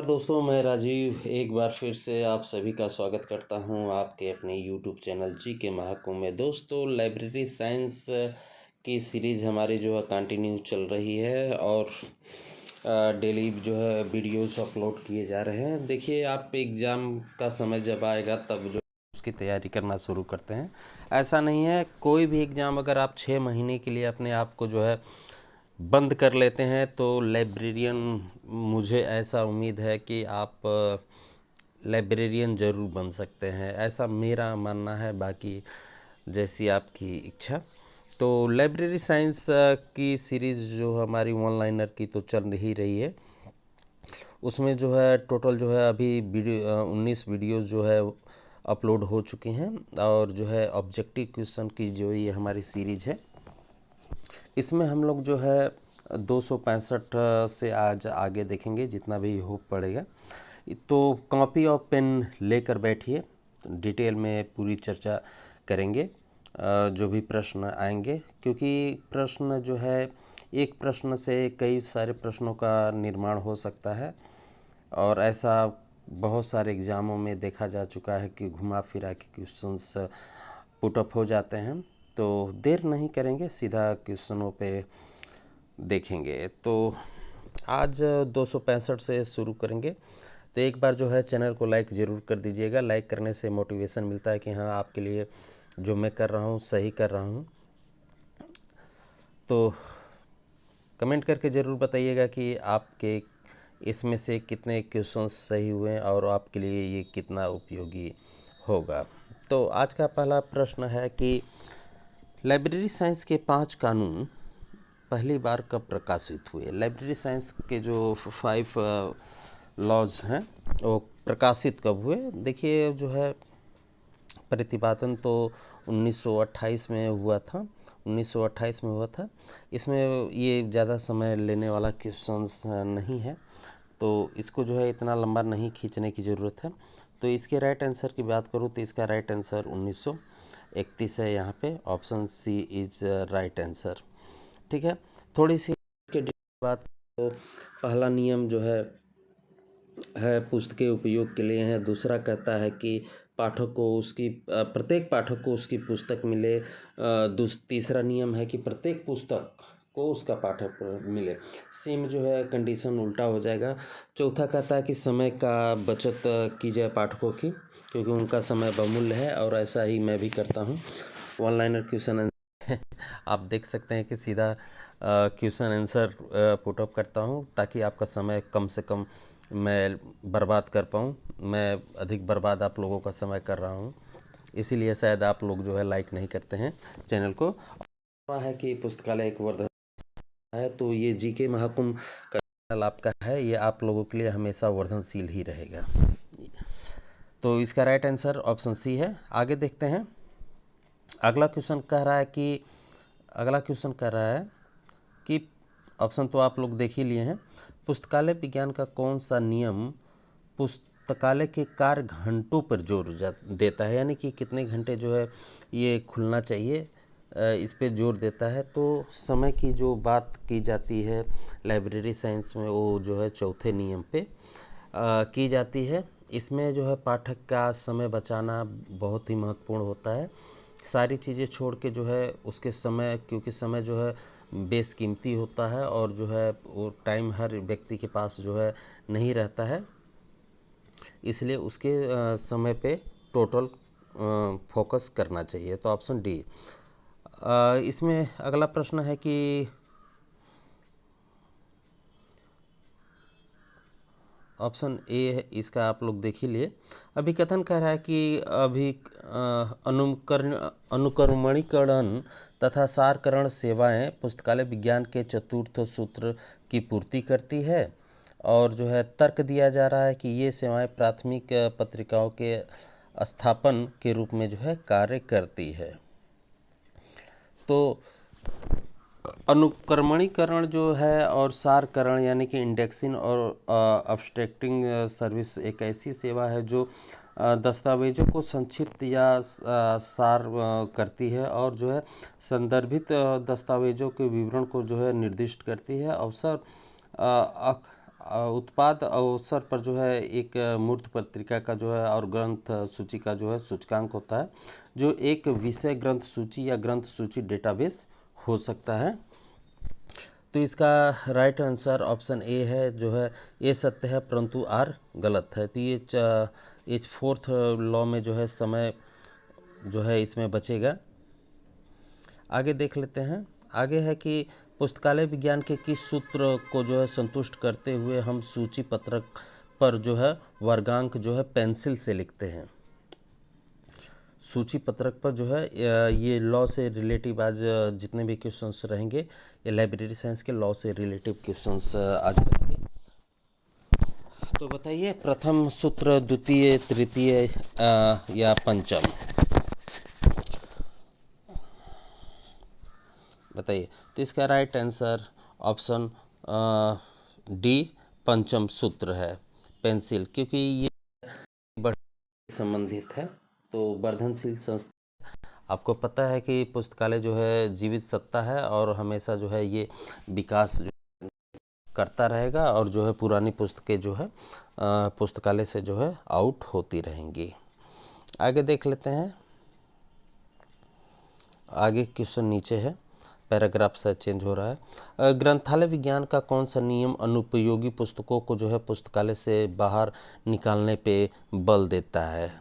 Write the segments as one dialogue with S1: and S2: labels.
S1: दोस्तों, मैं राजीव एक बार फिर से आप सभी का स्वागत करता हूं आपके अपने यूट्यूब चैनल जी के महाकुंभ में। दोस्तों, लाइब्रेरी साइंस की सीरीज़ हमारी जो है कंटिन्यू चल रही है और डेली जो है वीडियोस अपलोड किए जा रहे हैं। देखिए, आप एग्ज़ाम का समय जब आएगा तब जो उसकी तैयारी करना शुरू करते हैं। ऐसा नहीं है, कोई भी एग्ज़ाम अगर आप 6 महीने के लिए अपने आप को जो है बंद कर लेते हैं तो लाइब्रेरियन, मुझे ऐसा उम्मीद है कि आप लाइब्रेरियन ज़रूर बन सकते हैं, ऐसा मेरा मानना है। बाकी जैसी आपकी इच्छा। तो लाइब्रेरी साइंस की सीरीज़ जो हमारी वन लाइनर की तो चल ही रही है। उसमें जो है टोटल जो है अभी 19 वीडियोज़ जो है अपलोड हो चुकी हैं और जो है ऑब्जेक्टिव क्वेश्चन की जो ये हमारी सीरीज़ है, इसमें हम लोग जो है 265 से आज आगे देखेंगे जितना भी हो पड़ेगा। तो कॉपी और पेन लेकर बैठिए, डिटेल में पूरी चर्चा करेंगे जो भी प्रश्न आएंगे, क्योंकि प्रश्न जो है एक प्रश्न से कई सारे प्रश्नों का निर्माण हो सकता है और ऐसा बहुत सारे एग्ज़ामों में देखा जा चुका है कि घुमा फिरा के क्वेश्चंस पुट अप हो जाते हैं। तो देर नहीं करेंगे, सीधा क्वेश्चनों पे देखेंगे। तो आज 265 से शुरू करेंगे। तो एक बार जो है चैनल को लाइक ज़रूर कर दीजिएगा। लाइक करने से मोटिवेशन मिलता है कि हाँ, आपके लिए जो मैं कर रहा हूँ सही कर रहा हूँ। तो कमेंट करके ज़रूर बताइएगा कि आपके इसमें से कितने क्वेश्चंस सही हुए और आपके लिए ये कितना उपयोगी होगा। तो आज का पहला प्रश्न है कि लाइब्रेरी साइंस के 5 कानून पहली बार कब प्रकाशित हुए। लाइब्रेरी साइंस के जो 5 लॉज हैं वो प्रकाशित कब हुए। देखिए, जो है प्रतिपादन तो 1928 में हुआ था। 1928 में हुआ था। इसमें ये ज़्यादा समय लेने वाला क्वेश्चंस नहीं है, तो इसको जो है इतना लंबा नहीं खींचने की ज़रूरत है। तो इसके राइट आंसर की बात करूँ तो इसका राइट आंसर 1931 है। यहाँ पे option C is right answer. ठीक है, थोड़ी सी इसके बात तो पहला नियम जो है पुस्तक के उपयोग के लिए है। दूसरा कहता है कि पाठक को उसकी प्रत्येक पाठक को उसकी पुस्तक मिले। तीसरा नियम है कि प्रत्येक पुस्तक को उसका पाठक मिले। सी में जो है कंडीशन उल्टा हो जाएगा। चौथा कहता है कि समय का बचत की जाए पाठकों की, क्योंकि उनका समय बहुमूल्य है और ऐसा ही मैं भी करता हूँ। वन लाइनर क्वेश्चन आप देख सकते हैं कि सीधा क्वेश्चन आंसर पुट अप करता हूँ ताकि आपका समय कम से कम मैं बर्बाद कर पाऊँ। मैं अधिक बर्बाद आप लोगों का समय कर रहा हूँ, इसीलिए शायद आप लोग जो है लाइक नहीं करते हैं चैनल को। है कि पुस्तकालय एक वर्धन है, तो ये जी के महाकुंभ का चैनल आपका है, ये आप लोगों के लिए हमेशा वर्धनशील ही रहेगा। तो इसका राइट आंसर ऑप्शन सी है। आगे देखते हैं। अगला क्वेश्चन कह रहा है कि ऑप्शन तो आप लोग देख ही लिए हैं। पुस्तकालय विज्ञान का कौन सा नियम पुस्तकालय के कार्य घंटों पर जोर देता है, यानी कि कितने घंटे जो है ये खुलना चाहिए, इस पे जोर देता है। तो समय की जो बात की जाती है लाइब्रेरी साइंस में, वो जो है चौथे नियम पे की जाती है। इसमें जो है पाठक का समय बचाना बहुत ही महत्वपूर्ण होता है। सारी चीज़ें छोड़ के जो है उसके समय, क्योंकि समय जो है बेशकीमती होता है और जो है वो टाइम हर व्यक्ति के पास जो है नहीं रहता है, इसलिए उसके समय पे टोटल फोकस करना चाहिए। तो ऑप्शन डी। इसमें अगला प्रश्न है कि ऑप्शन ए है, इसका आप लोग देख ही लिए। अभिकथन कह रहा है कि अनुक्रमणीकरण तथा सारकरण सेवाएं पुस्तकालय विज्ञान के चतुर्थ सूत्र की पूर्ति करती है, और जो है तर्क दिया जा रहा है कि ये सेवाएं प्राथमिक पत्रिकाओं के स्थापन के रूप में जो है कार्य करती है। तो अनुक्रमणीकरण जो है और सारकरण यानी कि इंडेक्सिंग और अब्स्ट्रैक्टिंग सर्विस एक ऐसी सेवा है जो दस्तावेजों को संक्षिप्त या सार करती है और जो है संदर्भित दस्तावेजों के विवरण को जो है निर्दिष्ट करती है। उत्पाद अवसर पर जो है एक मूर्त पत्रिका का जो है और ग्रंथ सूची का जो है सूचकांक होता है, जो एक विषय ग्रंथ सूची या ग्रंथ सूची डेटाबेस हो सकता है। तो इसका राइट आंसर ऑप्शन ए है, जो है ए सत्य है परंतु आर गलत है। तो ये फोर्थ लॉ में जो है समय जो है इसमें बचेगा। आगे देख लेते हैं। आगे है कि पुस्तकालय विज्ञान के किस सूत्र को जो है संतुष्ट करते हुए हम सूची पत्रक पर जो है वर्गांक जो है पेंसिल से लिखते हैं। सूची पत्रक पर जो है ये लॉ से रिलेटिव आज जितने भी क्वेश्चंस रहेंगे ये लाइब्रेरी साइंस के लॉ से रिलेटिव क्वेश्चंस आज रहेंगे। तो बताइए, प्रथम सूत्र, द्वितीय, तृतीय या पंचम? बताइए। तो इसका राइट आंसर ऑप्शन डी पंचम सूत्र है, पेंसिल, क्योंकि ये संबंधित है। तो वर्धनशील संस्था, आपको पता है कि पुस्तकालय जो है जीवित सत्ता है और हमेशा जो है ये विकास करता रहेगा और जो है पुरानी पुस्तकें जो है पुस्तकालय से जो है आउट होती रहेंगी। आगे देख लेते हैं। आगे क्वेश्चन नीचे है, पैराग्राफ से चेंज हो रहा है। ग्रंथालय विज्ञान का कौन सा नियम अनुपयोगी पुस्तकों को जो है पुस्तकालय से बाहर निकालने पे बल देता है?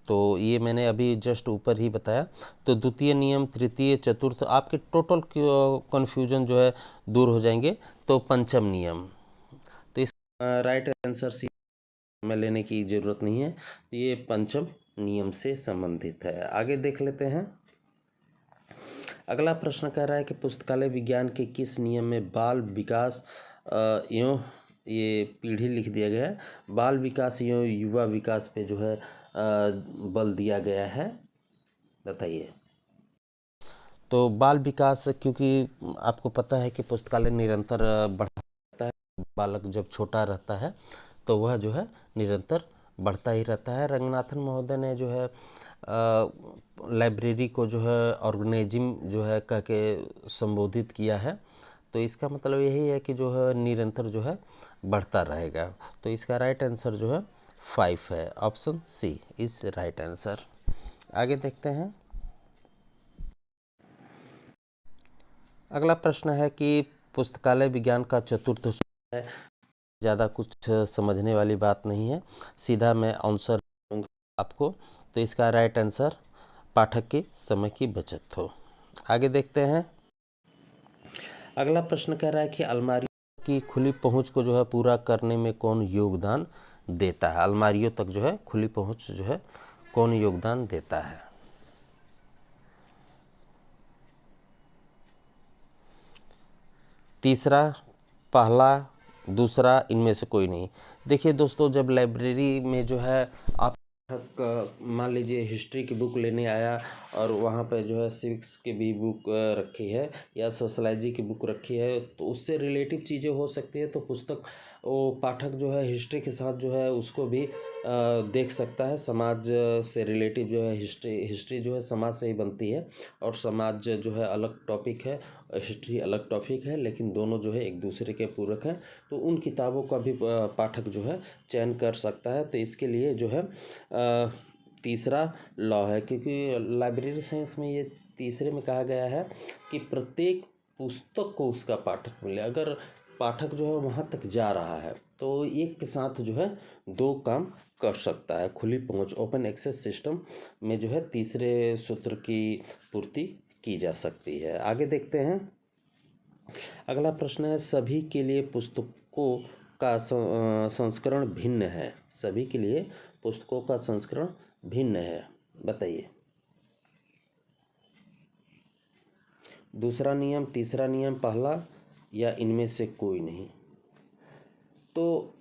S1: तो ये मैंने अभी जस्ट ऊपर ही बताया। तो द्वितीय नियम, तृतीय, चतुर्थ, आपके टोटल कन्फ्यूजन जो है दूर हो जाएंगे। तो पंचम नियम। तो इस राइट आंसर सी में लेने की ज़रूरत नहीं है। तो ये पंचम नियम से संबंधित है। आगे देख लेते हैं। अगला प्रश्न कह रहा है कि पुस्तकालय विज्ञान के किस नियम में बाल विकास एवं, ये पीढ़ी लिख दिया गया है, बाल विकास एवं युवा विकास पे जो है बल दिया गया है? बताइए। तो बाल विकास, क्योंकि आपको पता है कि पुस्तकालय निरंतर बढ़ता है, बालक जब छोटा रहता है तो वह जो है निरंतर बढ़ता ही रहता है। रंगनाथन महोदय ने जो है लाइब्रेरी को जो है ऑर्गेनिज्म जो है कह के संबोधित किया है। तो इसका मतलब यही है कि जो है निरंतर जो है बढ़ता रहेगा। तो इसका राइट आंसर जो है 5 है, option C is right answer. आगे देखते हैं। अगला प्रश्न है कि पुस्तकालय विज्ञान का चतुर्थ सूत्र है। ज़्यादा कुछ समझने वाली बात नहीं है, सीधा मैं आंसर दूंगा आपको। तो इसका राइट आंसर पाठक के समय की बचत हो। आगे देखते हैं। अगला प्रश्न कह रहा है कि अलमारियों की खुली पहुंच को जो है पूरा करने में कौन योगदान देता है? अलमारियों तक जो है खुली पहुंच जो है कौन योगदान देता है? तीसरा, पहला, दूसरा, इनमें से कोई नहीं। देखिए दोस्तों, जब लाइब्रेरी में जो है आप मान लीजिए हिस्ट्री की बुक लेने आया और वहाँ पे जो है सिविक्स की भी बुक रखी है या सोशलॉजी की बुक रखी है, तो उससे रिलेटिव चीज़ें हो सकती है। तो पुस्तक वो पाठक जो है हिस्ट्री के साथ जो है उसको भी देख सकता है। समाज से रिलेटिव जो है हिस्ट्री जो है समाज से ही बनती है और समाज जो है अलग टॉपिक है, हिस्ट्री अलग टॉपिक है, लेकिन दोनों जो है एक दूसरे के पूरक हैं। तो उन किताबों का भी पाठक जो है चयन कर सकता है। तो इसके लिए जो है तीसरा लॉ है, क्योंकि लाइब्रेरी साइंस में ये तीसरे में कहा गया है कि प्रत्येक पुस्तक को उसका पाठक मिले। अगर पाठक जो है वहाँ तक जा रहा है तो एक के साथ जो है दो काम कर सकता है। खुली पहुँच, ओपन एक्सेस सिस्टम में जो है तीसरे सूत्र की पूर्ति की जा सकती है। आगे देखते हैं। अगला प्रश्न है, सभी के लिए पुस्तकों का संस्करण भिन्न है। सभी के लिए पुस्तकों का संस्करण भिन्न है, बताइए। दूसरा नियम, तीसरा नियम, पहला, या इनमें से कोई नहीं? तो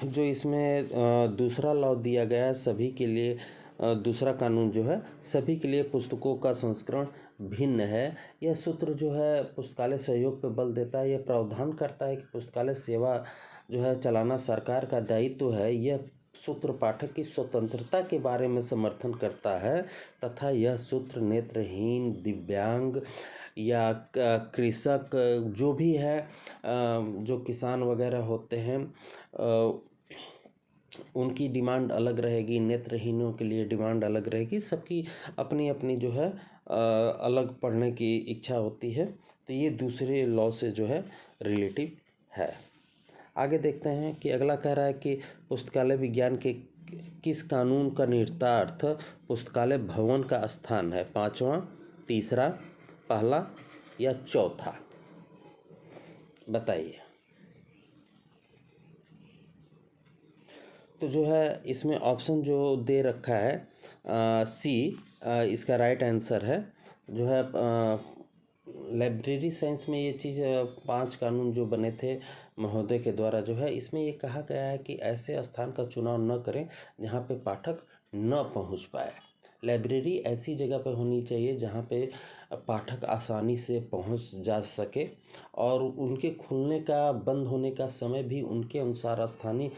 S1: जो इसमें दूसरा लॉ दिया गया है, सभी के लिए दूसरा कानून जो है सभी के लिए पुस्तकों का संस्करण भिन्न है, यह सूत्र जो है पुस्तकालय सहयोग पर बल देता है। यह प्रावधान करता है कि पुस्तकालय सेवा जो है चलाना सरकार का दायित्व है। यह सूत्र पाठक की स्वतंत्रता के बारे में समर्थन करता है तथा यह सूत्र नेत्रहीन, दिव्यांग या कृषक जो भी है, जो किसान वगैरह होते हैं, उनकी डिमांड अलग रहेगी, नेत्रहीनों के लिए डिमांड अलग रहेगी। सबकी अपनी अपनी जो है अलग पढ़ने की इच्छा होती है। तो ये दूसरे लॉ से जो है रिलेटिव है। आगे देखते हैं कि अगला कह रहा है कि पुस्तकालय विज्ञान के किस कानून का निहितार्थ पुस्तकालय भवन का स्थान है? पांचवा, तीसरा, पहला या चौथा? बताइए। तो जो है इसमें ऑप्शन जो दे रखा है सी इसका राइट आंसर है। जो है लाइब्रेरी साइंस में ये चीज़ 5 कानून जो बने थे महोदय के द्वारा, जो है इसमें ये कहा गया है कि ऐसे स्थान का चुनाव न करें जहाँ पे पाठक न पहुँच पाए। लाइब्रेरी ऐसी जगह पे होनी चाहिए जहाँ पे पाठक आसानी से पहुँच जा सके और उनके खुलने का बंद होने का समय भी उनके अनुसार स्थानीय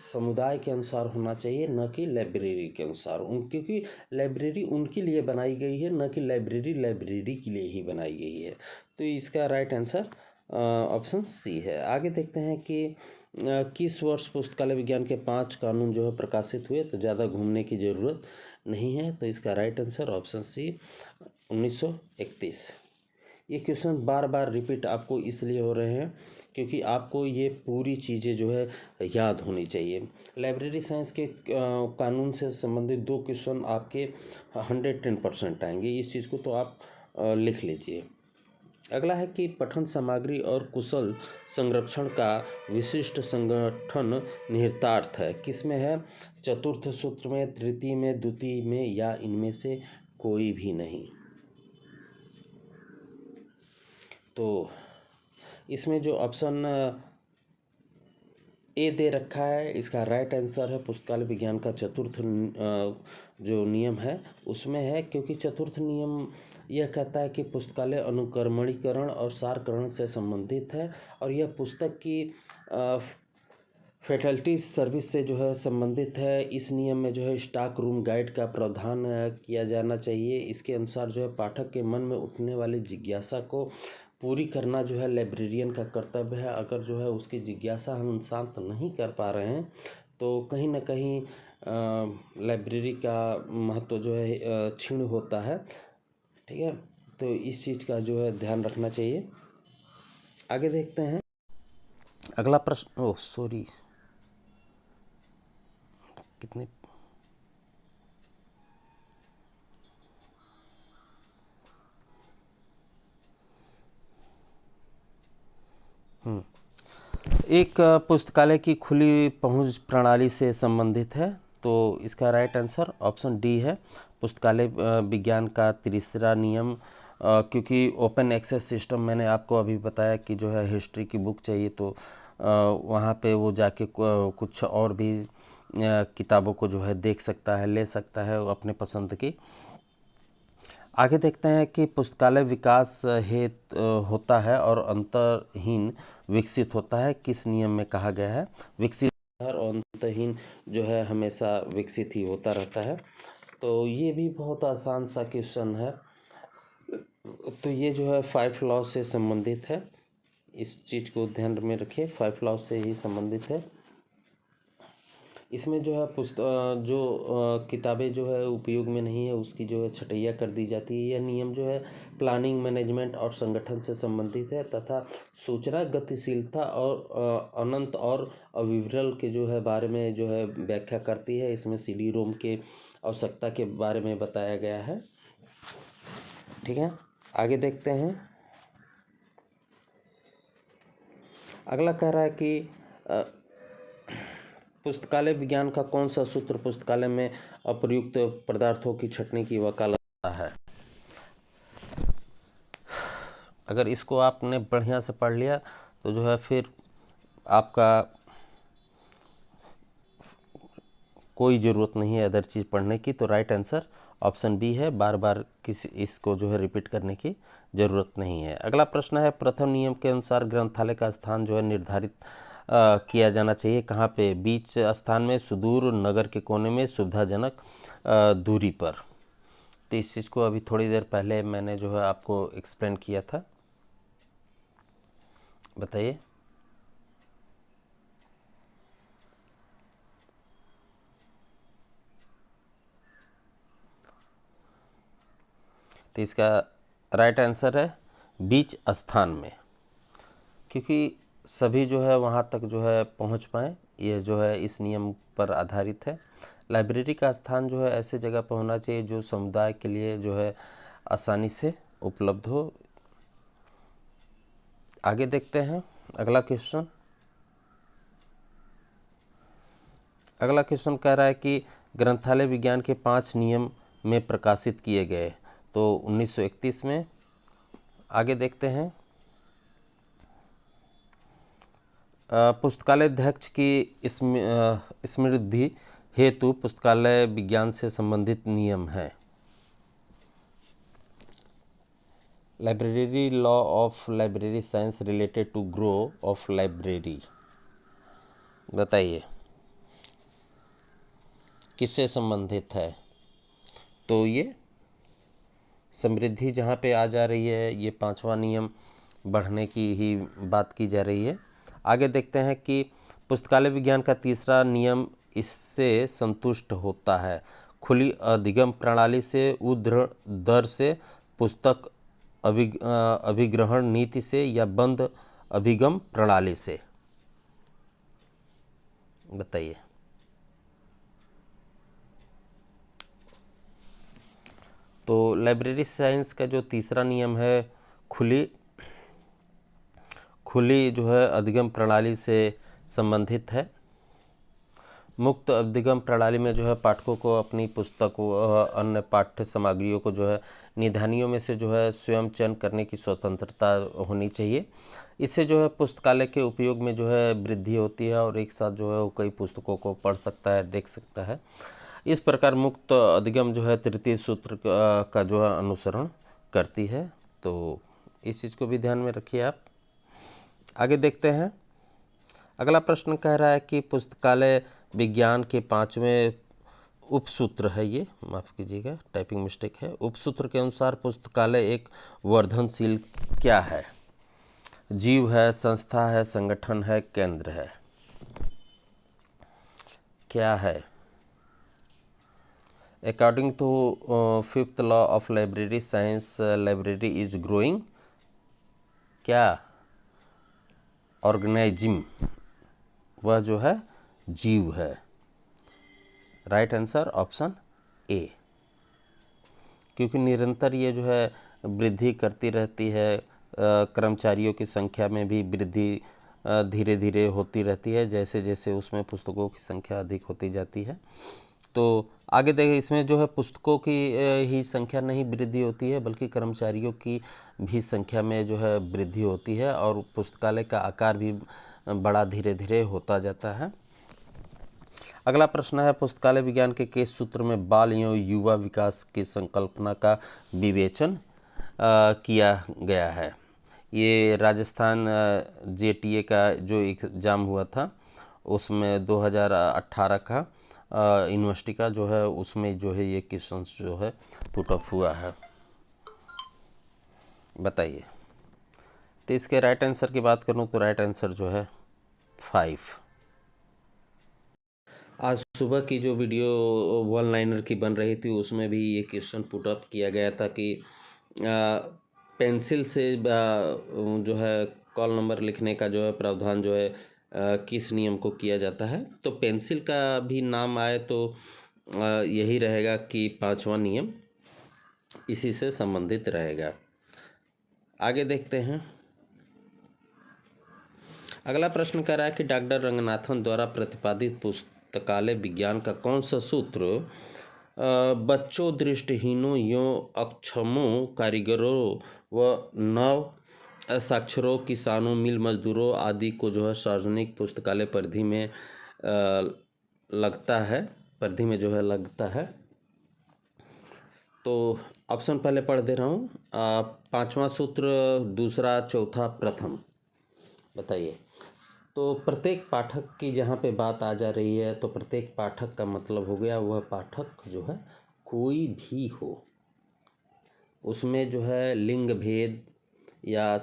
S1: समुदाय के अनुसार होना चाहिए, न कि लाइब्रेरी के अनुसार। क्योंकि लाइब्रेरी उनके लिए बनाई गई है, न कि लाइब्रेरी के लिए ही बनाई गई है। तो इसका राइट आंसर ऑप्शन सी है। आगे देखते हैं कि किस वर्ष पुस्तकालय विज्ञान के 5 कानून जो है प्रकाशित हुए? तो ज़्यादा घूमने की ज़रूरत नहीं है। तो इसका राइट आंसर ऑप्शन सी 1931। ये क्वेश्चन बार बार रिपीट आपको इसलिए हो रहे हैं क्योंकि आपको ये पूरी चीज़ें जो है याद होनी चाहिए। लाइब्रेरी साइंस के कानून से संबंधित 2 क्वेश्चन आपके 110% आएंगे। इस चीज़ को तो आप लिख लीजिए। अगला है कि पठन सामग्री और कुशल संरक्षण का विशिष्ट संगठन निहितार्थ है? किसमें है? चतुर्थ सूत्र में, तृतीय में, द्वितीय में या इनमें से कोई भी नहीं? तो इसमें जो ऑप्शन ए दे रखा है इसका राइट आंसर है पुस्तकालय विज्ञान का चतुर्थ जो नियम है उसमें है। क्योंकि चतुर्थ नियम यह कहता है कि पुस्तकालय अनुक्रमणीकरण और सारकरण से संबंधित है और यह पुस्तक की फैकल्टी सर्विस से जो है संबंधित है। इस नियम में जो है स्टॉक रूम गाइड का प्रावधान किया जाना चाहिए। इसके अनुसार जो है पाठक के मन में उठने वाली जिज्ञासा को पूरी करना जो है लाइब्रेरियन का कर्तव्य है। अगर जो है उसकी जिज्ञासा हम शांत नहीं कर पा रहे हैं तो कहीं ना कहीं लाइब्रेरी का महत्व जो है क्षीण होता है। ठीक है, तो इस चीज़ का जो है ध्यान रखना चाहिए। आगे देखते हैं अगला प्रश्न। कितने एक पुस्तकालय की खुली पहुंच प्रणाली से संबंधित है। तो इसका राइट आंसर ऑप्शन डी है पुस्तकालय विज्ञान का तीसरा नियम। क्योंकि ओपन एक्सेस सिस्टम मैंने आपको अभी बताया कि जो है हिस्ट्री की बुक चाहिए तो वहाँ पे वो जाके कुछ और भी किताबों को जो है देख सकता है, ले सकता है अपने पसंद की। आगे देखते हैं कि पुस्तकालय विकास हेतु होता है और अंतहीन विकसित होता है? किस नियम में कहा गया है? विकसित और अंतहीन जो है हमेशा विकसित ही होता रहता है। तो ये भी बहुत आसान सा क्वेश्चन है। तो ये जो है 5 लॉ से संबंधित है। इस चीज़ को ध्यान में रखिए, 5 लॉ से ही संबंधित है। इसमें जो है जो किताबें जो है उपयोग में नहीं है उसकी जो है छटैया कर दी जाती है। यह नियम जो है प्लानिंग, मैनेजमेंट और संगठन से संबंधित है तथा सूचना गतिशीलता और अनंत और अविरल के जो है बारे में जो है व्याख्या करती है। इसमें सीडी रोम के आवश्यकता के बारे में बताया गया है। ठीक है, आगे देखते हैं। अगला कह रहा है कि पुस्तकालय विज्ञान का कौन सा सूत्र पुस्तकालय में अप्रयुक्त पदार्थों की छंटनी की वकालत करता है? अगर इसको आपने बढ़िया से पढ़ लिया तो जो है फिर आपका कोई ज़रूरत नहीं है अदर चीज़ पढ़ने की। तो राइट आंसर ऑप्शन बी है। बार बार किसी इसको जो है रिपीट करने की ज़रूरत नहीं है। अगला प्रश्न है प्रथम नियम के अनुसार ग्रंथालय का स्थान जो है निर्धारित किया जाना चाहिए। कहाँ पे? बीच स्थान में, सुदूर, नगर के कोने में, सुविधाजनक दूरी पर। तो इस चीज़ को अभी थोड़ी देर पहले मैंने जो है आपको एक्सप्लेन किया था। बताइए। तो इसका राइट आंसर है बीच स्थान में, क्योंकि सभी जो है वहाँ तक जो है पहुँच पाएँ, ये जो है इस नियम पर आधारित है। लाइब्रेरी का स्थान जो है ऐसे जगह पर होना चाहिए जो समुदाय के लिए जो है आसानी से उपलब्ध हो। आगे देखते हैं अगला क्वेश्चन। अगला क्वेश्चन कह रहा है कि ग्रंथालय विज्ञान के 5 नियम में प्रकाशित किए गए, तो 1931 में। आगे देखते हैं पुस्तकालय अध्यक्ष की स्मृति हेतु पुस्तकालय विज्ञान से संबंधित नियम है। Library law of library science related to grow of library. बताइए किससे संबंधित है? तो ये समृद्धि जहाँ पे आ जा रही है, ये 5वां नियम बढ़ने की ही बात की जा रही है। आगे देखते हैं कि पुस्तकालय विज्ञान का तीसरा नियम इससे संतुष्ट होता है। खुली अधिगम प्रणाली से, उद्धृढ़ दर से, पुस्तक अभिग्रहण नीति से, या बंद अभिगम प्रणाली से। बताइए। तो लाइब्रेरी साइंस का जो तीसरा नियम है, खुली जो है अधिगम प्रणाली से संबंधित है। मुक्त अधिगम प्रणाली में जो है पाठकों को अपनी पुस्तकों अन्य पाठ्य सामग्रियों को जो है निधानियों में से जो है स्वयं चयन करने की स्वतंत्रता होनी चाहिए। इससे जो है पुस्तकालय के उपयोग में जो है वृद्धि होती है और एक साथ जो है वो कई पुस्तकों को पढ़ सकता है, देख सकता है। इस प्रकार मुक्त अधिगम जो है तृतीय सूत्र का जो है अनुसरण करती है। तो इस चीज़ को भी ध्यान में रखिए आप। आगे देखते हैं। अगला प्रश्न कह रहा है कि पुस्तकालय विज्ञान के 5वें उपसूत्र है, ये माफ़ कीजिएगा टाइपिंग मिस्टेक है। उपसूत्र के अनुसार पुस्तकालय एक वर्धनशील क्या है? जीव है, संस्था है, संगठन है, केंद्र है? क्या है? According to 5th law of library science, library is growing क्या? ऑर्गेनाइज्म, वह जो है जीव है। राइट आंसर ऑप्शन ए, क्योंकि निरंतर ये जो है वृद्धि करती रहती है। कर्मचारियों की संख्या में भी वृद्धि धीरे धीरे होती रहती है, जैसे जैसे उसमें पुस्तकों की संख्या अधिक होती जाती है। तो आगे देखें, इसमें जो है पुस्तकों की ही संख्या नहीं वृद्धि होती है, बल्कि कर्मचारियों की भी संख्या में जो है वृद्धि होती है और पुस्तकालय का आकार भी बड़ा धीरे धीरे होता जाता है। अगला प्रश्न है, पुस्तकालय विज्ञान के किस सूत्र में बाल एवं युवा विकास की संकल्पना का विवेचन किया गया है? ये राजस्थान JTA का जो एग्ज़ाम हुआ था उसमें 2018 का यूनिवर्सिटी का जो है उसमें जो है ये क्वेश्चन जो है पुट अप हुआ है। बताइए। तो इसके राइट आंसर की बात करूं तो राइट आंसर जो है 5। आज सुबह की जो वीडियो 1 लाइनर की बन रही थी उसमें भी ये क्वेश्चन पुट अप किया गया था कि पेंसिल से जो है कॉल नंबर लिखने का जो है प्रावधान जो है किस नियम को किया जाता है? तो पेंसिल का भी नाम आए तो यही रहेगा कि 5वां नियम इसी से संबंधित रहेगा। आगे देखते हैं। अगला प्रश्न कह रहा है कि डॉक्टर रंगनाथन द्वारा प्रतिपादित पुस्तकालय विज्ञान का कौन सा सूत्र बच्चों, दृष्टिहीनों एवं अक्षमों, कारीगरों व नव साक्षरों, किसानों, मिल मजदूरों आदि को जो है सार्वजनिक पुस्तकालय परिधि में लगता है? तो ऑप्शन पहले पढ़ दे रहा हूँ। 5वां सूत्र, दूसरा, चौथा, प्रथम। बताइए। तो प्रत्येक पाठक की जहाँ पे बात आ जा रही है, तो प्रत्येक पाठक का मतलब हो गया वह पाठक जो है कोई भी हो, उसमें जो है लिंग भेद या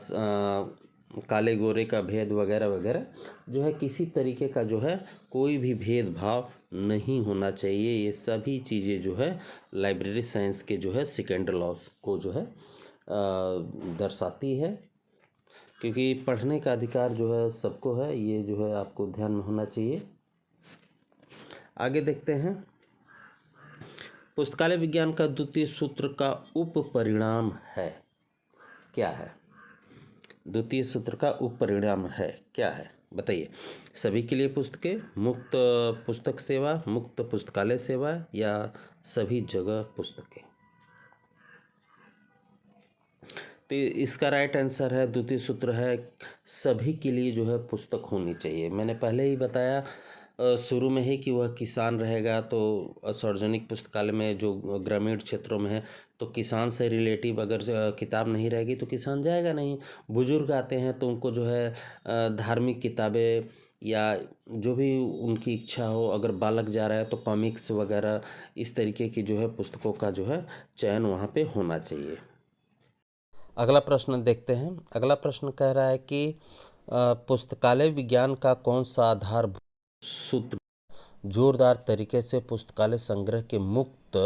S1: काले गोरे का भेद वगैरह वगैरह जो है किसी तरीके का जो है कोई भी भेदभाव नहीं होना चाहिए। ये सभी चीज़ें जो है लाइब्रेरी साइंस के जो है सेकेंड लॉस को जो है दर्शाती है, क्योंकि पढ़ने का अधिकार जो है सबको है, ये जो है आपको ध्यान में होना चाहिए। आगे देखते हैं, पुस्तकालय विज्ञान का द्वितीय सूत्र का उप परिणाम है क्या है? द्वितीय सूत्र का उप परिणाम है क्या है, बताइए। सभी के लिए पुस्तकें, मुक्त पुस्तक सेवा, मुक्त पुस्तकालय सेवा, या सभी जगह पुस्तकें। तो इसका राइट आंसर है, द्वितीय सूत्र है सभी के लिए जो है पुस्तक होनी चाहिए। मैंने पहले ही बताया शुरू में ही कि वह किसान रहेगा, तो सार्वजनिक पुस्तकालय में जो ग्रामीण क्षेत्रों में है, तो किसान से रिलेटिव अगर किताब नहीं रहेगी तो किसान जाएगा नहीं। बुजुर्ग आते हैं तो उनको जो है धार्मिक किताबें या जो भी उनकी इच्छा हो, अगर बालक जा रहा है तो कॉमिक्स वगैरह इस तरीके की जो है पुस्तकों का जो है चयन वहाँ पे होना चाहिए। अगला प्रश्न देखते हैं। अगला प्रश्न कह रहा है कि पुस्तकालय विज्ञान का कौन सा आधारभूत सूत्र जोरदार तरीके से पुस्तकालय संग्रह के मुक्त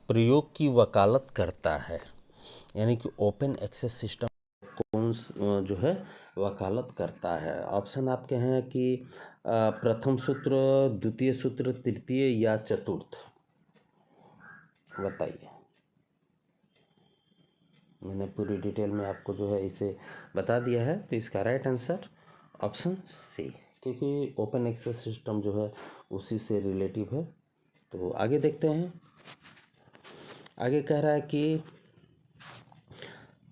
S1: प्रयोग की वकालत करता है, यानी कि ओपन एक्सेस सिस्टम कौन जो है वकालत करता है? ऑप्शन आपके हैं कि प्रथम सूत्र, द्वितीय सूत्र, तृतीय या चतुर्थ, बताइए। मैंने पूरी डिटेल में आपको जो है इसे बता दिया है, तो इसका राइट आंसर ऑप्शन सी, क्योंकि ओपन एक्सेस सिस्टम जो है उसी से रिलेटिव है। तो आगे देखते हैं। आगे कह रहा है कि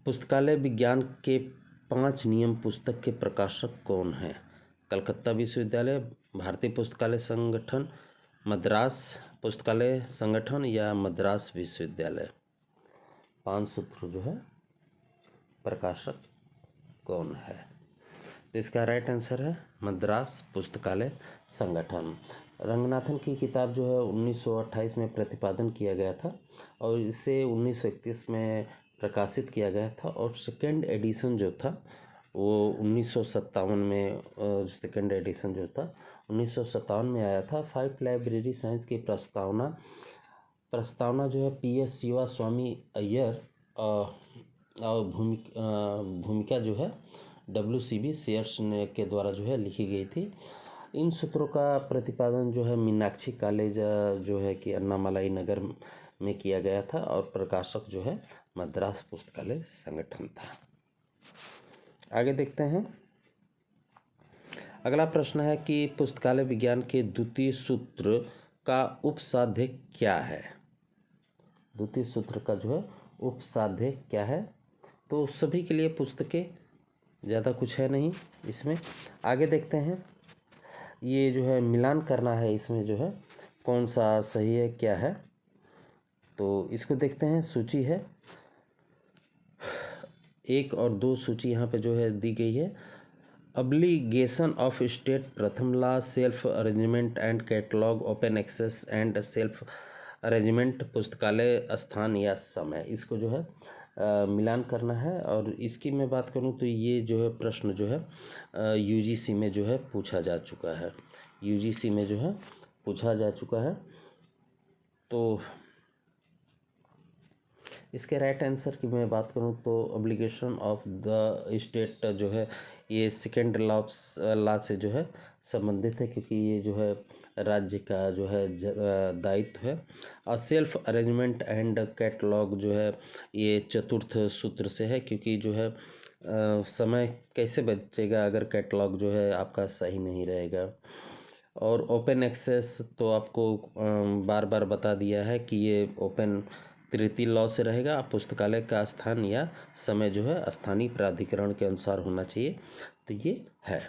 S1: पुस्तकालय विज्ञान के 5 नियम पुस्तक के प्रकाशक कौन हैं? कलकत्ता विश्वविद्यालय, भारतीय पुस्तकालय संगठन, मद्रास पुस्तकालय संगठन या मद्रास विश्वविद्यालय। 5 सूत्र जो है प्रकाशक कौन है? तो इसका राइट आंसर है मद्रास पुस्तकालय संगठन। रंगनाथन की किताब जो है 1928 में प्रतिपादन किया गया था और इसे 1931 में प्रकाशित किया गया था, और सेकेंड एडिशन जो था वो 1957 में सेकेंड एडिशन जो था 1957 में आया था। 5 लाइब्रेरी साइंस की प्रस्तावना जो है PS शिवा स्वामी अय्यर और भूमिका जो है WCB शेयर्स ने के द्वारा जो है लिखी गई थी। इन सूत्रों का प्रतिपादन जो है मीनाक्षी कॉलेज जो है कि अन्नामलाई नगर में किया गया था, और प्रकाशक जो है मद्रास पुस्तकालय संगठन था। आगे देखते हैं। अगला प्रश्न है कि पुस्तकालय विज्ञान के द्वितीय सूत्र का उपसाध्य क्या है? द्वितीय सूत्र का जो है उपसाध्य क्या है? तो सभी के लिए पुस्तकें, ज़्यादा कुछ है नहीं इसमें। आगे देखते हैं। ये जो है मिलान करना है, इसमें जो है कौन सा सही है क्या है, तो इसको देखते हैं। सूची है 1 और 2, सूची यहाँ पे जो है दी गई है। ऑब्लिगेशन ऑफ स्टेट प्रथम law, self arrangement and catalogue, open access and self arrangement, पुस्तकालय स्थान या समय, इसको जो है मिलान करना है। और इसकी मैं बात करूं तो ये जो है प्रश्न जो है UGC में जो है पूछा जा चुका है, UGC में जो है पूछा जा चुका है। तो इसके राइट आंसर की मैं बात करूं तो ऑब्लिगेशन ऑफ द स्टेट जो है ये सेकेंड लॉ से जो है संबंधित है, क्योंकि ये जो है राज्य का जो है दायित्व है। और सेल्फ अरेंजमेंट एंड कैटलॉग जो है ये चतुर्थ सूत्र से है, क्योंकि जो है समय कैसे बचेगा अगर कैटलॉग जो है आपका सही नहीं रहेगा। और ओपन एक्सेस तो आपको बार बार बता दिया है कि ये ओपन तृतीय लॉ से रहेगा। पुस्तकालय का स्थान या समय जो है स्थानीय प्राधिकरण के अनुसार होना चाहिए, तो ये है।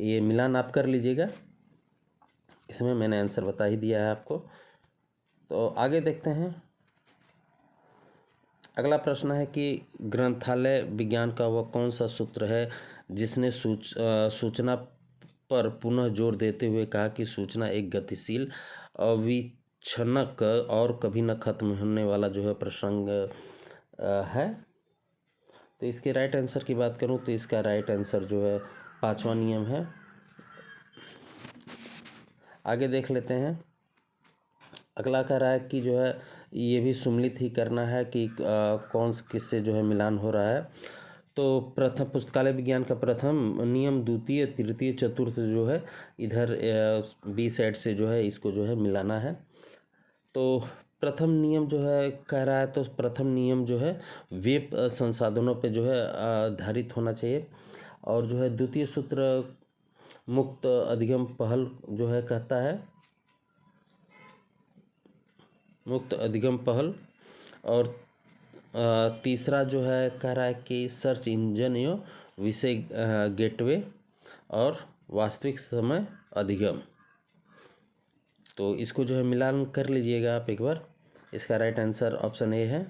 S1: ये मिलान आप कर लीजिएगा, इसमें मैंने आंसर बता ही दिया है आपको। तो आगे देखते हैं। अगला प्रश्न है कि ग्रंथालय विज्ञान का वह कौन सा सूत्र है जिसने सूचना पर पुनः जोर देते हुए कहा कि सूचना एक गतिशील, अविच्छनक और कभी न खत्म होने वाला जो है प्रसंग है। तो इसके राइट आंसर की बात करूं तो इसका राइट आंसर जो है 5वां नियम है। आगे देख लेते हैं। अगला कह रहा है कि जो है ये भी सुम्मिलित ही करना है कि कौन किससे जो है मिलान हो रहा है। तो प्रथम पुस्तकालय विज्ञान का प्रथम नियम, द्वितीय, तृतीय, चतुर्थ जो है इधर बी साइड से जो है इसको जो है मिलाना है। तो प्रथम नियम जो है कह रहा है, तो प्रथम नियम जो है वेब संसाधनों पे जो है आधारित होना चाहिए। और जो है द्वितीय सूत्र मुक्त अधिगम पहल जो है कहता है, मुक्त अधिगम पहल। और तीसरा जो है कह रहा है कि सर्च इंजन या विषय गेटवे और वास्तविक समय अधिगम। तो इसको जो है मिलान कर लीजिएगा आप एक बार। इसका राइट आंसर ऑप्शन ए है।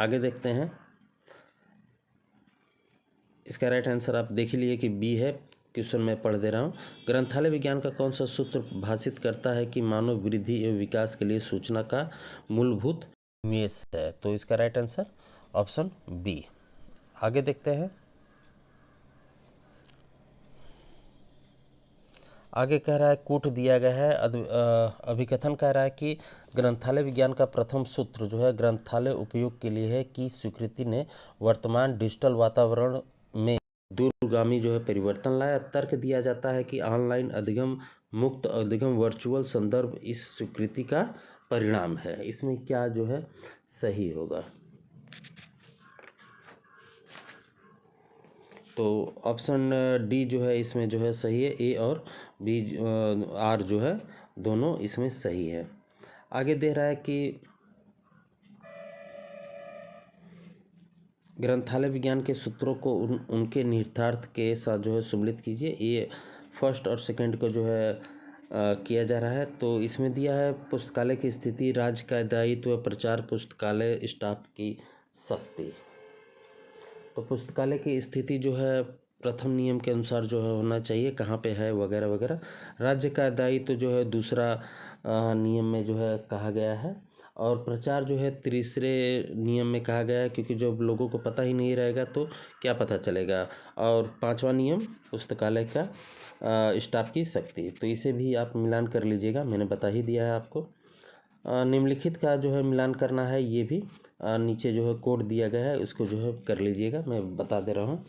S1: आगे देखते हैं। इसका राइट आंसर आप देख लिए कि बी है। क्वेश्चन मैं पढ़ दे रहा हूँ। ग्रंथालय विज्ञान का कौन सा सूत्र भाषित करता है कि मानव वृद्धि एवं विकास के लिए सूचना का मूलभूत निवेश है? तो इसका राइट आंसर ऑप्शन बी। आगे देखते हैं। आगे कह रहा है कूट दिया गया है। अभिकथन कह रहा है कि ग्रंथालय विज्ञान का प्रथम सूत्र जो है ग्रंथालय उपयोग के लिए है कि स्वीकृति ने वर्तमान डिजिटल वातावरण में दूरगामी जो है परिवर्तन लाया। तर्क दिया जाता है कि ऑनलाइन अधिगम, मुक्त अधिगम, वर्चुअल संदर्भ इस स्वीकृति का परिणाम है। इसमें क्या जो है सही होगा? तो ऑप्शन डी जो है इसमें जो है सही है। ए और बी, आर जो है दोनों इसमें सही है। आगे दे रहा है कि ग्रंथालय विज्ञान के सूत्रों को उनके निहितार्थ के साथ जो है सम्मिलित कीजिए। ये फर्स्ट और सेकंड को जो है किया जा रहा है। तो इसमें दिया है पुस्तकालय की स्थिति, राज्य का दायित्व, प्रचार, पुस्तकालय स्टाफ की शक्ति। तो पुस्तकालय की स्थिति जो है प्रथम नियम के अनुसार जो है होना चाहिए, कहाँ पे है वगैरह वगैरह। राज्य का दायित्व जो है दूसरा नियम में जो है कहा गया है। और प्रचार जो है तीसरे नियम में कहा गया है, क्योंकि जब लोगों को पता ही नहीं रहेगा तो क्या पता चलेगा। और 5वां नियम पुस्तकालय का स्टाफ की शक्ति। तो इसे भी आप मिलान कर लीजिएगा, मैंने बता ही दिया है आपको। निम्नलिखित का जो है मिलान करना है, ये भी नीचे जो है कोड दिया गया है, उसको जो है कर लीजिएगा, मैं बता दे रहा हूँ।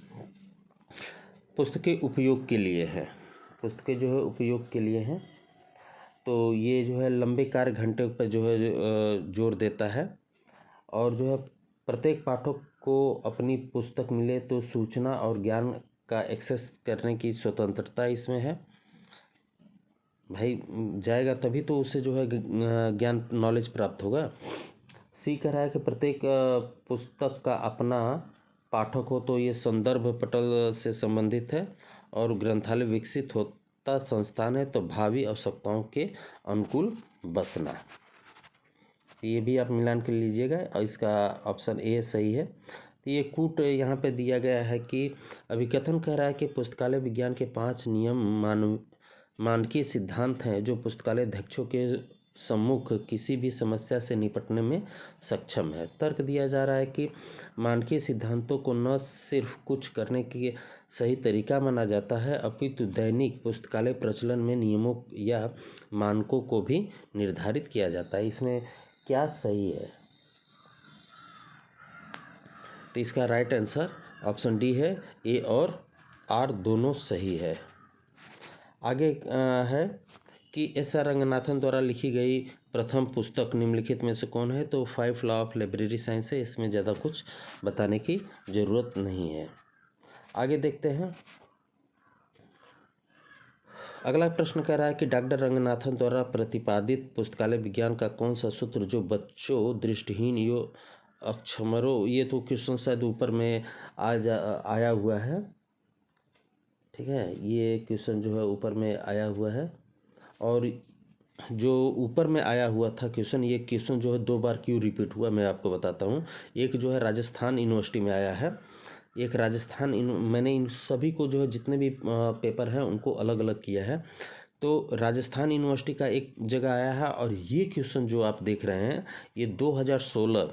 S1: पुस्तकें उपयोग के लिए है, पुस्तकें जो है उपयोग के लिए हैं। तो ये जो है लंबे कार्य घंटे पर जो है जोर देता है। और जो है प्रत्येक पाठक को अपनी पुस्तक मिले तो सूचना और ज्ञान का एक्सेस करने की स्वतंत्रता इसमें है। भाई जाएगा तभी तो उसे जो है ज्ञान, नॉलेज प्राप्त होगा। सी कह रहा है कि प्रत्येक पुस्तक का अपना पाठक हो तो ये संदर्भ पटल से संबंधित है। और ग्रंथालय विकसित होता संस्थान है तो भावी आवश्यकताओं के अनुकूल बसना। ये भी आप मिलान कर लीजिएगा और इसका ऑप्शन ए सही है। तो ये कूट यहाँ पे दिया गया है कि अभिकथन कह रहा है कि पुस्तकालय विज्ञान के 5 नियम मानकीय सिद्धांत हैं जो पुस्तकालय अध्यक्षों के सम्मुख किसी भी समस्या से निपटने में सक्षम है। तर्क दिया जा रहा है कि मानकीय सिद्धांतों को न सिर्फ कुछ करने के सही तरीका माना जाता है, अपितु दैनिक पुस्तकालय प्रचलन में नियमों या मानकों को भी निर्धारित किया जाता है। इसमें क्या सही है? तो इसका राइट आंसर ऑप्शन डी है। ए और आर दोनों सही है। आगे है कि एस आर रंगनाथन द्वारा लिखी गई प्रथम पुस्तक निम्नलिखित में से कौन है? तो 5 लॉ ऑफ लाइब्रेरी साइंस है। इसमें ज़्यादा कुछ बताने की ज़रूरत नहीं है। आगे देखते हैं। अगला प्रश्न कह रहा है कि डॉक्टर रंगनाथन द्वारा प्रतिपादित पुस्तकालय विज्ञान का कौन सा सूत्र जो बच्चों, दृष्टिहीन यो अक्षमरों, ये तो क्वेश्चन शायद ऊपर में आया हुआ है, ठीक है, ये क्वेश्चन जो है ऊपर में आया हुआ है। और जो ऊपर में आया हुआ था क्वेश्चन, ये क्वेश्चन जो है 2 बार क्यों रिपीट हुआ मैं आपको बताता हूँ। एक जो है राजस्थान यूनिवर्सिटी में आया है, एक मैंने इन सभी को जो है जितने भी पेपर हैं उनको अलग अलग किया है। तो राजस्थान यूनिवर्सिटी का एक जगह आया है, और ये क्वेश्चन जो आप देख रहे हैं ये 2016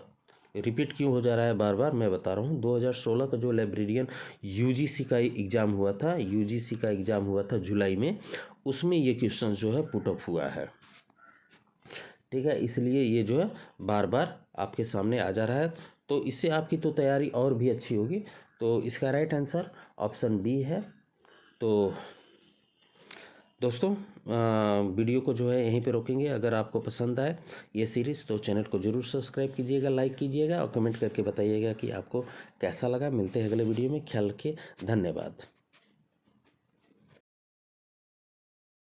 S1: रिपीट क्यों हो जा रहा है बार बार मैं बता रहा हूँ। 2016 का जो लाइब्रेरियन यूजीसी का एग्ज़ाम हुआ था, यूजीसी का एग्ज़ाम हुआ था जुलाई में, उसमें ये क्वेश्चन जो है पुट अप हुआ है। ठीक है, इसलिए ये जो है बार बार आपके सामने आ जा रहा है। तो इससे आपकी तो तैयारी और भी अच्छी होगी। तो इसका राइट आंसर ऑप्शन बी है। तो दोस्तों वीडियो को जो है यहीं पे रोकेंगे। अगर आपको पसंद आए ये सीरीज़ तो चैनल को ज़रूर सब्सक्राइब कीजिएगा, लाइक कीजिएगा और कमेंट करके बताइएगा कि आपको कैसा लगा। मिलते हैं अगले वीडियो में, ख्याल रखिए, धन्यवाद।